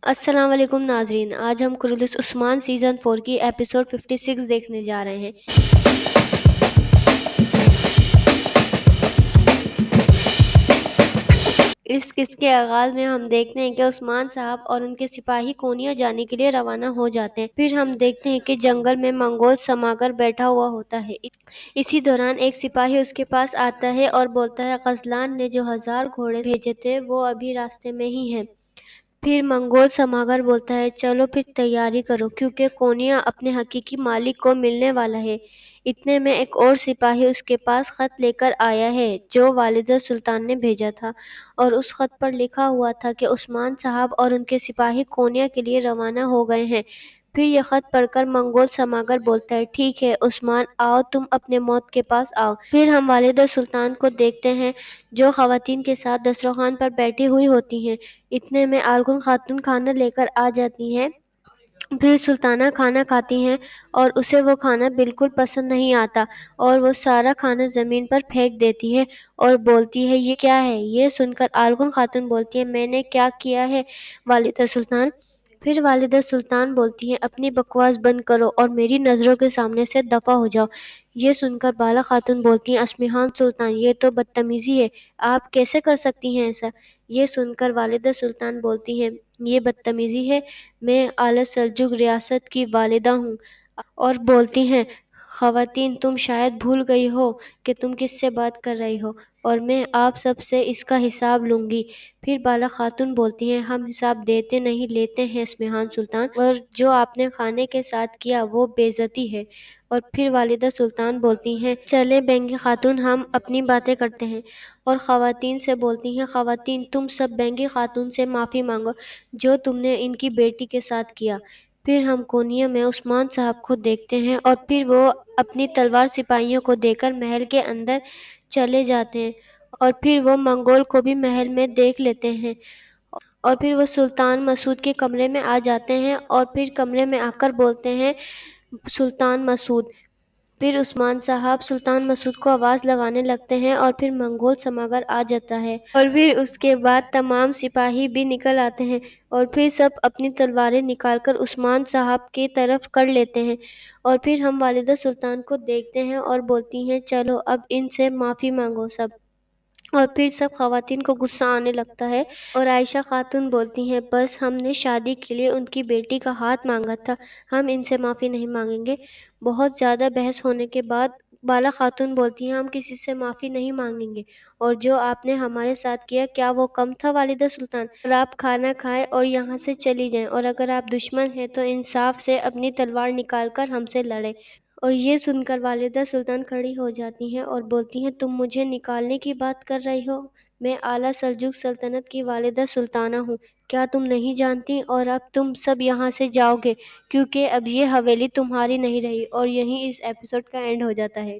السلام علیکم ناظرین، آج ہم کرولس عثمان سیزن 4 کی ایپیسوڈ 56 دیکھنے جا رہے ہیں۔ اس قسط کے آغاز میں ہم دیکھتے ہیں کہ عثمان صاحب اور ان کے سپاہی کونیا جانے کے لیے روانہ ہو جاتے ہیں۔ پھر ہم دیکھتے ہیں کہ جنگل میں منگول سماگر بیٹھا ہوا ہوتا ہے۔ اسی دوران ایک سپاہی اس کے پاس آتا ہے اور بولتا ہے غزلان نے جو 1000 گھوڑے بھیجے تھے وہ ابھی راستے میں ہی ہیں۔ پھر منگول سماگر بولتا ہے چلو پھر تیاری کرو کیونکہ کونیا اپنے حقیقی مالک کو ملنے والا ہے۔ اتنے میں ایک اور سپاہی اس کے پاس خط لے کر آیا ہے جو والدہ سلطان نے بھیجا تھا، اور اس خط پر لکھا ہوا تھا کہ عثمان صاحب اور ان کے سپاہی کونیا کے لیے روانہ ہو گئے ہیں۔ پھر یہ خط پڑھ کر منگول سماگر بولتا ہے ٹھیک ہے عثمان، آؤ تم اپنے موت کے پاس آؤ۔ پھر ہم والدہ سلطان کو دیکھتے ہیں جو خواتین کے ساتھ دسترخوان پر بیٹھی ہوئی ہوتی ہیں۔ اتنے میں آرگن خاتون کھانا لے کر آ جاتی ہیں۔ پھر سلطانہ کھانا کھاتی ہیں اور اسے وہ کھانا بالکل پسند نہیں آتا اور وہ سارا کھانا زمین پر پھینک دیتی ہے اور بولتی ہے یہ کیا ہے؟ یہ سن کر آرگن خاتون بولتی ہے میں نے کیا کیا ہے والدہ سلطان؟ پھر والدہ سلطان بولتی ہیں اپنی بکواس بند کرو اور میری نظروں کے سامنے سے دفع ہو جاؤ۔ یہ سن کر بالا خاتون بولتی ہیں اسمہان سلطان یہ تو بدتمیزی ہے، آپ کیسے کر سکتی ہیں ایسا؟ یہ سن کر والدہ سلطان بولتی ہیں یہ بدتمیزی ہے، میں آل سلجوق ریاست کی والدہ ہوں، اور بولتی ہیں خواتین تم شاید بھول گئی ہو کہ تم کس سے بات کر رہی ہو اور میں آپ سب سے اس کا حساب لوں گی۔ پھر بالا خاتون بولتی ہیں ہم حساب دیتے نہیں لیتے ہیں اسمہان سلطان، اور جو آپ نے کھانے کے ساتھ کیا وہ بے عزتی ہے۔ اور پھر والدہ سلطان بولتی ہیں چلے بینگی خاتون ہم اپنی باتیں کرتے ہیں، اور خواتین سے بولتی ہیں خواتین تم سب بینگی خاتون سے معافی مانگو جو تم نے ان کی بیٹی کے ساتھ کیا۔ پھر ہم کونیا میں عثمان صاحب کو دیکھتے ہیں اور پھر وہ اپنی تلوار سپاہیوں کو دے کر محل کے اندر چلے جاتے ہیں، اور پھر وہ منگول کو بھی محل میں دیکھ لیتے ہیں، اور پھر وہ سلطان مسعود کے کمرے میں آ جاتے ہیں اور پھر کمرے میں آ کر بولتے ہیں سلطان مسعود۔ پھر عثمان صاحب سلطان مسعود کو آواز لگانے لگتے ہیں اور پھر منگول سماگر آ جاتا ہے، اور پھر اس کے بعد تمام سپاہی بھی نکل آتے ہیں اور پھر سب اپنی تلواریں نکال کر عثمان صاحب کی طرف کر لیتے ہیں، اور پھر ہم والدہ سلطان کو دیکھتے ہیں اور بولتی ہیں چلو اب ان سے معافی مانگو سب، اور پھر سب خواتین کو غصہ آنے لگتا ہے اور عائشہ خاتون بولتی ہیں بس ہم نے شادی کے لیے ان کی بیٹی کا ہاتھ مانگا تھا، ہم ان سے معافی نہیں مانگیں گے۔ بہت زیادہ بحث ہونے کے بعد بالا خاتون بولتی ہیں ہم کسی سے معافی نہیں مانگیں گے، اور جو آپ نے ہمارے ساتھ کیا کیا وہ کم تھا والدہ سلطان؟ اور آپ کھانا کھائیں اور یہاں سے چلی جائیں، اور اگر آپ دشمن ہیں تو انصاف سے اپنی تلوار نکال کر ہم سے لڑیں۔ اور یہ سن کر والدہ سلطان کھڑی ہو جاتی ہیں اور بولتی ہیں تم مجھے نکالنے کی بات کر رہی ہو؟ میں اعلیٰ سلجوق سلطنت کی والدہ سلطانہ ہوں، کیا تم نہیں جانتی؟ اور اب تم سب یہاں سے جاؤ گے کیونکہ اب یہ حویلی تمہاری نہیں رہی۔ اور یہیں اس ایپیسوڈ کا اینڈ ہو جاتا ہے۔